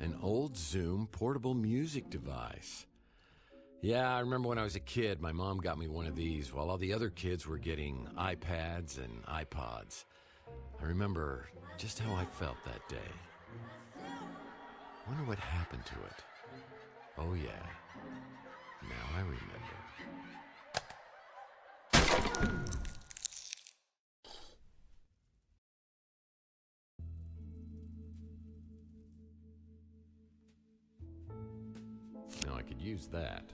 An old Zoom portable music device. Yeah, I remember when I was a kid, my mom got me one of these while all the other kids were getting iPads and iPods. I remember just how I felt that day. Wonder what happened to it. Oh yeah, now I remember. Now I could use that.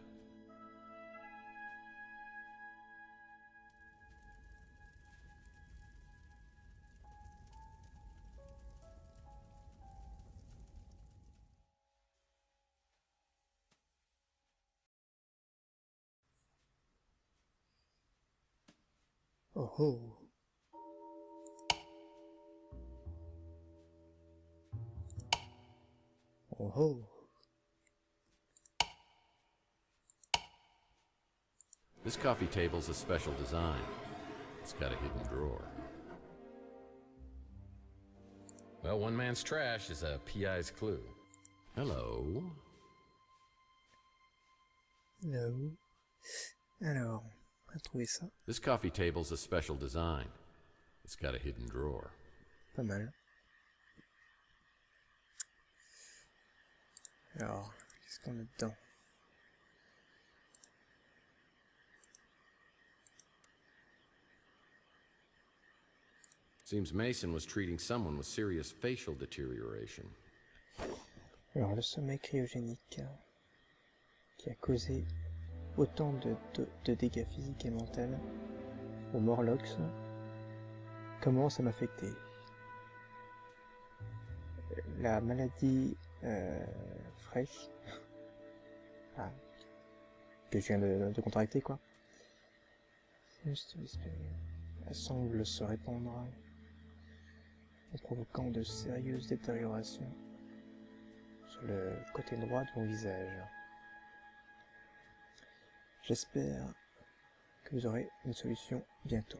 Oh oh. Oh oh. This coffee table's a special design. It's got a hidden drawer. Well, one man's trash is a PI's clue. Hello. Hello. Alors, on va trouver ça. This coffee table's a special design. It's got a hidden drawer. Pas mal. Alors, qu'est-ce qu'on a dedans? Seems Mason was treating someone with serious facial deterioration. Alors, le sommeil cryogénique qui a causé autant de dégâts physiques et mentaux aux Morlocks commence à m'affecter. La maladie fraîche que je viens de contracter, quoi. Elle semble se répandre en provoquant de sérieuses détériorations sur le côté droit de mon visage. J'espère que vous aurez une solution bientôt.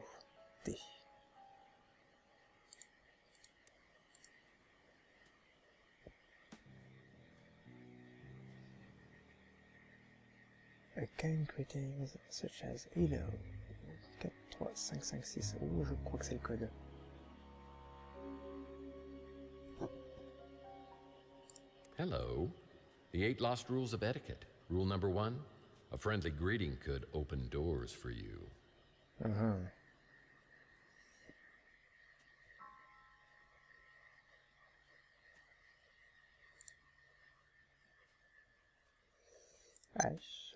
D. A kind greetings such as hello 4, 3, 5, 5, 6. Oh, je crois que c'est le code. Hello. The 8 lost rules of etiquette. Rule number 1, a friendly greeting could open doors for you. H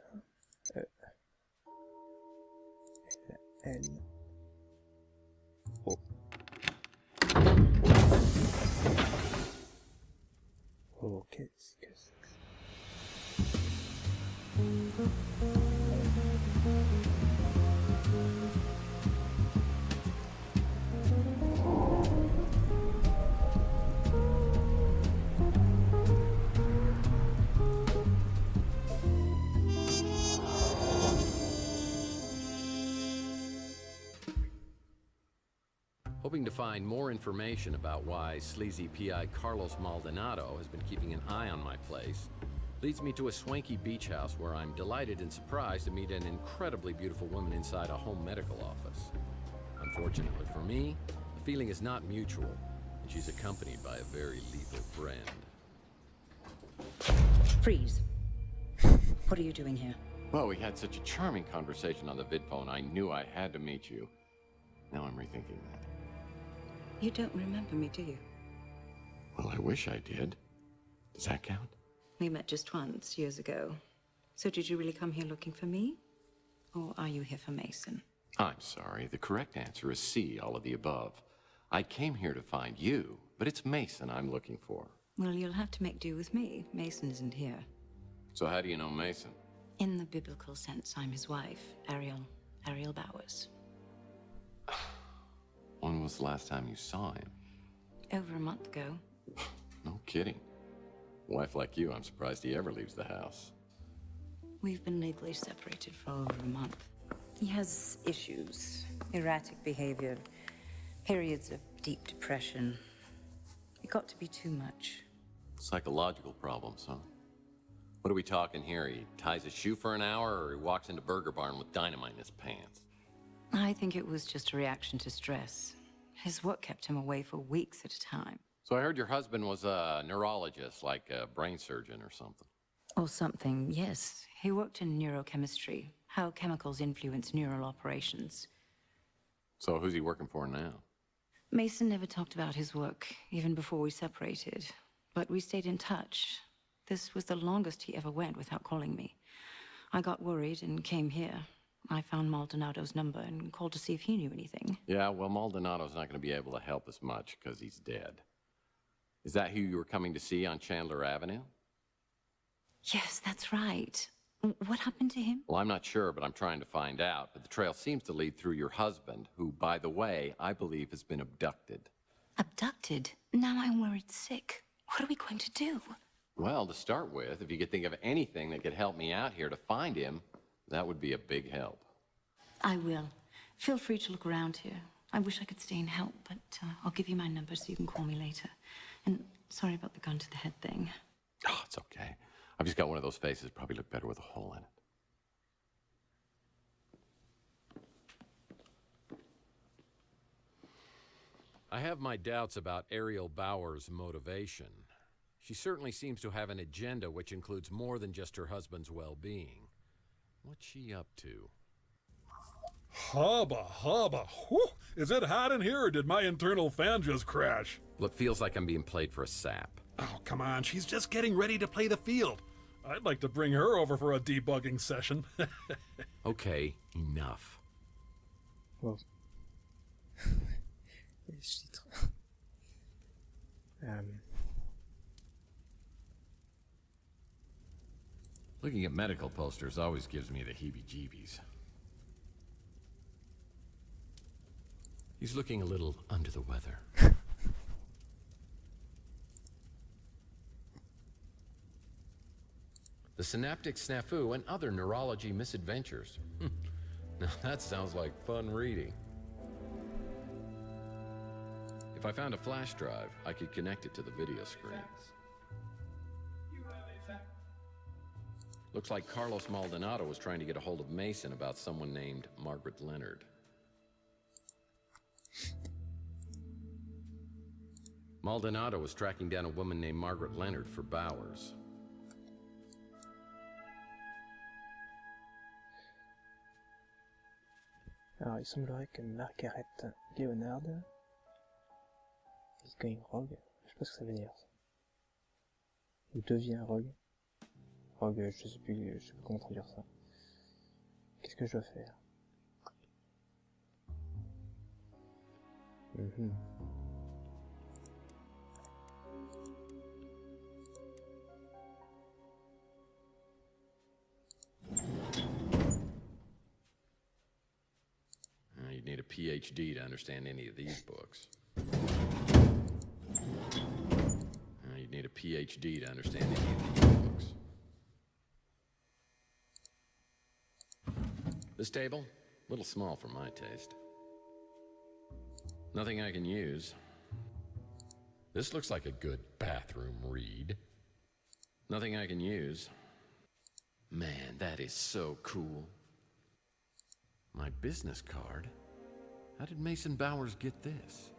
E L O. Oh, qu'est-ce que c'est que ça? Hoping to find more information about why sleazy PI Carlos Maldonado has been keeping an eye on my place leads me to a swanky beach house where I'm delighted and surprised to meet an incredibly beautiful woman inside a home medical office. Unfortunately for me, the feeling is not mutual, and she's accompanied by a very lethal friend. Freeze. What are you doing here? Well, we had such a charming conversation on the vidphone, I knew I had to meet you. Now I'm rethinking that. You don't remember me, do you? Well, I wish I did. Does that count? We met just once, years ago. So did you really come here looking for me? Or are you here for Mason? I'm sorry. The correct answer is C, all of the above. I came here to find you, but it's Mason I'm looking for. Well, you'll have to make do with me. Mason isn't here. So how do you know Mason? In the biblical sense, I'm his wife, Ariel Bowers. When was the last time you saw him? Over a month ago. No kidding. A wife like you, I'm surprised he ever leaves the house. We've been legally separated for over a month. He has issues, erratic behavior, periods of deep depression. It got to be too much. Psychological problems, huh? What are we talking here? He ties his shoe for an hour, or he walks into Burger Barn with dynamite in his pants? I think it was just a reaction to stress. His work kept him away for weeks at a time. So I heard your husband was a neurologist, like a brain surgeon or something. Or something, yes. He worked in neurochemistry, how chemicals influence neural operations. So who's he working for now? Mason never talked about his work, even before we separated. But we stayed in touch. This was the longest he ever went without calling me. I got worried and came here. I found Maldonado's number and called to see if he knew anything. Yeah, well, Maldonado's not going to be able to help us much because he's dead. Is that who you were coming to see on Chandler Avenue? Yes, that's right. What happened to him? Well, I'm not sure, but I'm trying to find out. But the trail seems to lead through your husband, who, by the way, I believe has been abducted. Abducted? Now I'm worried sick. What are we going to do? Well, to start with, if you could think of anything that could help me out here to find him, that would be a big help. I will. Feel free to look around here. I wish I could stay and help, but I'll give you my number so you can call me later. And sorry about the gun to the head thing. Oh, it's okay. I've just got one of those faces. Probably look better with a hole in it. I have my doubts about Ariel Bauer's motivation. She certainly seems to have an agenda which includes more than just her husband's well-being. What's she up to? Hubba, hubba. Whew. Is it hot in here, or did my internal fan just crash? Well, it feels like I'm being played for a sap. Oh, come on. She's just getting ready to play the field. I'd like to bring her over for a debugging session. Okay, enough. Wow. Les titres. Looking at medical posters always gives me the heebie-jeebies. He's looking a little under the weather. The Synaptic Snafu and Other Neurology Misadventures. Now that sounds like fun reading. If I found a flash drive, I could connect it to the video screen. Looks like Carlos Maldonado was trying to get a hold of Mason about someone named Margaret Leonard. Maldonado was tracking down a woman named Margaret Leonard for Bowers. Alors, il semblerait que Margaret Leonard is going rogue. Je sais pas ce que ça veut dire, ça. Ou devient rogue. Rogue, je sais plus comment traduire ça. Qu'est-ce que je dois faire? You'd need a PhD to understand any of these books. You'd need a PhD to understand any of these books. This table? A little small for my taste. Nothing I can use. This looks like a good bathroom read. Nothing I can use. Man, that is so cool. My business card? How did Mason Bowers get this?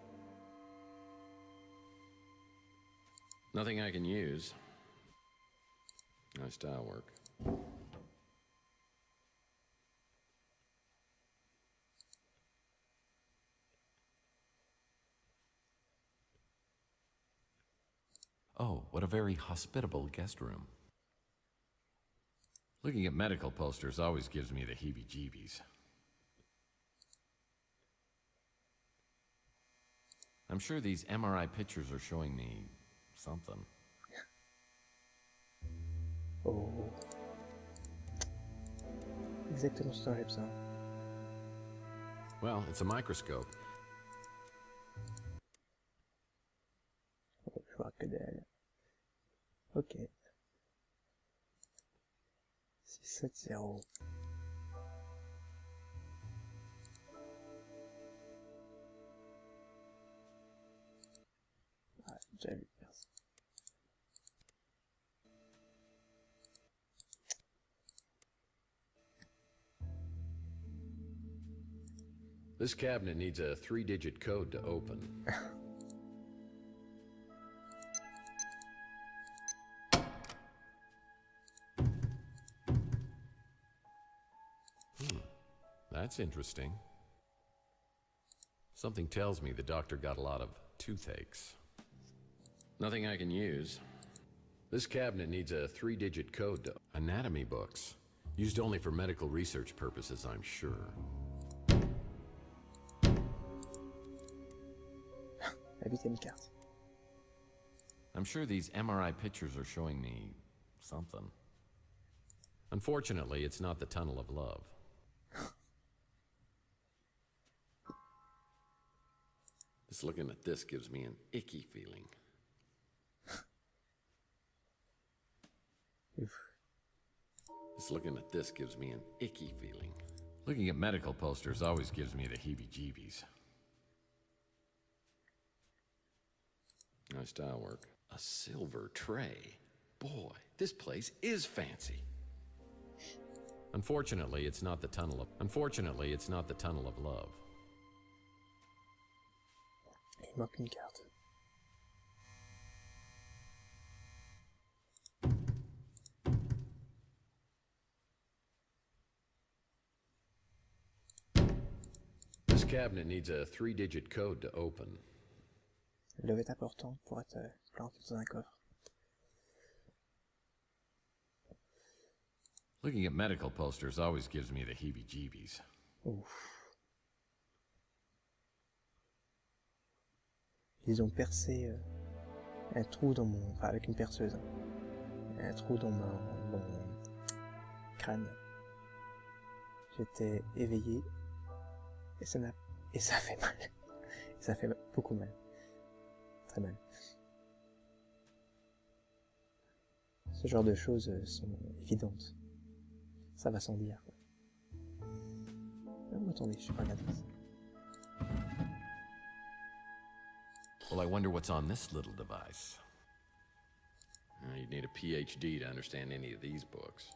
Nothing I can use. Nice tile work. Oh, what a very hospitable guest room. Looking at medical posters always gives me the heebie-jeebies. I'm sure these MRI pictures are showing me something. Oh. Exactement ce type, ça. Well, it's a microscope. Oh, je vois que dalle. Ok. 670. Ah, j'ai déjà vu, merci. This cabinet needs a 3-digit code to open. That's interesting. Something tells me the doctor got a lot of toothaches. Nothing I can use. This cabinet needs a 3-digit code to... Anatomy books. Used only for medical research purposes, I'm sure. La 8e carte. I'm sure these MRI pictures are showing me something. Unfortunately, it's not the Tunnel of Love. Just looking at this gives me an icky feeling. Oof. Just looking at this gives me an icky feeling. Looking at medical posters always gives me the heebie-jeebies. Nice tile work. A silver tray. Boy, this place is fancy. Unfortunately, it's not the Tunnel of... Unfortunately, it's not the Tunnel of Love. Il manque une carte. This cabinet needs a 3-digit code to open. Le est important pour être planté dans un coffre. Looking at medical posters always gives me the heebie-jeebies. Ouf. Ils ont percé un trou dans mon... Enfin, avec une perceuse. Hein. Un trou dans mon crâne. J'étais éveillé. Et ça fait mal. Et ça fait beaucoup mal. Très mal. Ce genre de choses sont évidentes. Ça va sans dire. Oh, attendez, je sais pas regarder ça. Well, I wonder what's on this little device. You'd need a PhD to understand any of these books.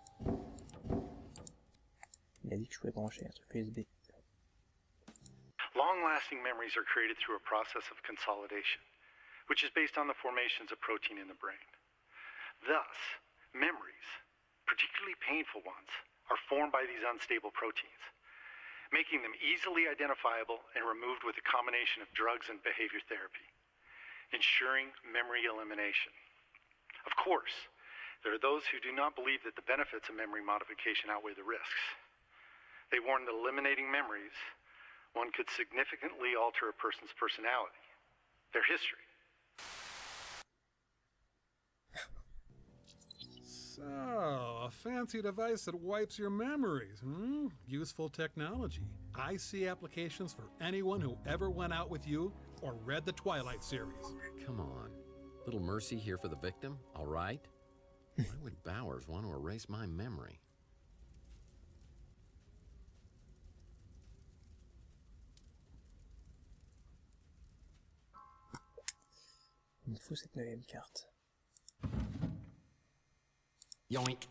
Il a dit que je pouvais brancher un truc USB. Long-lasting memories are created through a process of consolidation, which is based on the formations of protein in the brain. Thus, memories, particularly painful ones, are formed by these unstable proteins, making them easily identifiable and removed with a combination of drugs and behavior therapy, ensuring memory elimination. Of course, there are those who do not believe that the benefits of memory modification outweigh the risks. They warn that eliminating memories, one could significantly alter a person's personality, their history. So, a fancy device that wipes your memories, hmm? Useful technology. I see applications for anyone who ever went out with you or read the Twilight series. Come on. Little mercy here for the victim, all right? Why would Bowers want to erase my memory? Il me faut cette 9e carte. Yoink!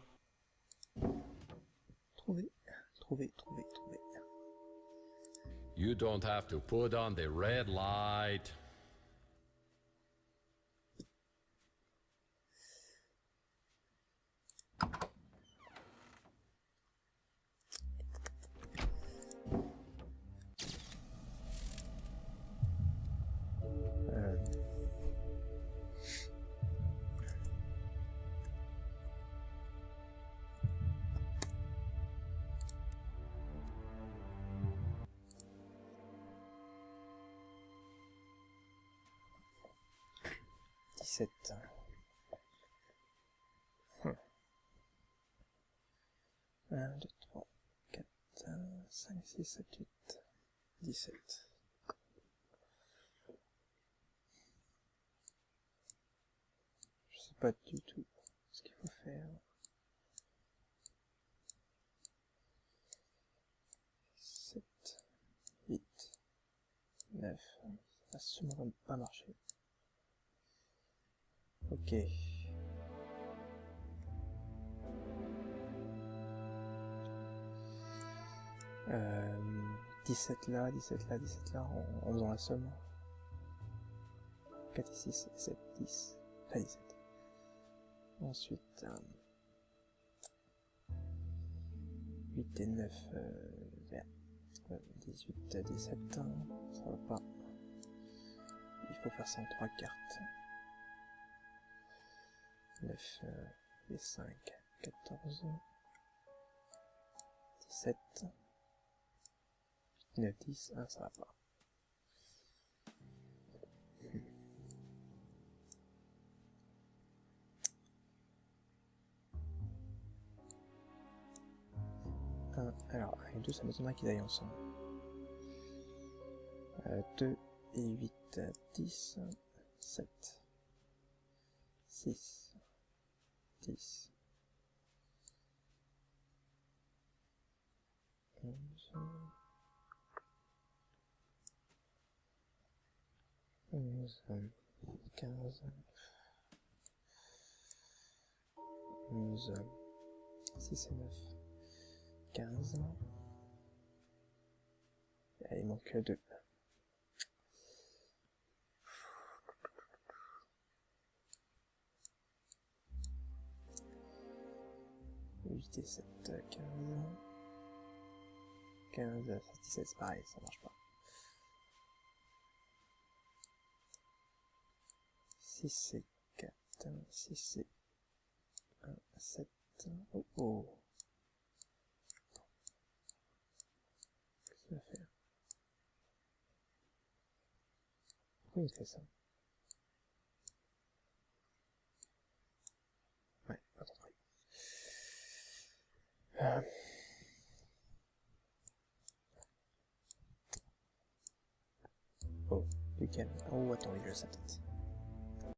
Trouvé. You don't have to put on the red light. Sept. 1, 2, 3, 4, 5, 6, 7, 8, 17. Je sais pas du tout ce qu'il faut faire. 7, 8, 9. Ça va sûrement pas marcher. Ok. 17 là, 17 là, 17 là, en faisant la somme. 4 et 6, 7, 10, pas 17. Ensuite, 8 et 9, 18, 17, ça va pas. Il faut faire ça en 3 cartes. 9 et 5, 14, 17, 8, 9, 10, ça va pas. Alors, 1 et 2, ça m'étonnerait qu'ils aillent ensemble. 2 et 8, 10, 7, 6, 10, 11, 11, 15, 11, 6 et 9, 15. Et il manque 2. 8 et 7, 15. 15, 17, c'est pareil, ça marche pas. 6 et 4, 6 et 1, 7. Oh oh. Qu'est-ce qu'il va faire? Pourquoi il fait ça? Ouais, pas compris. Oh, du calme. Oh, attendez, je laisse sa tête.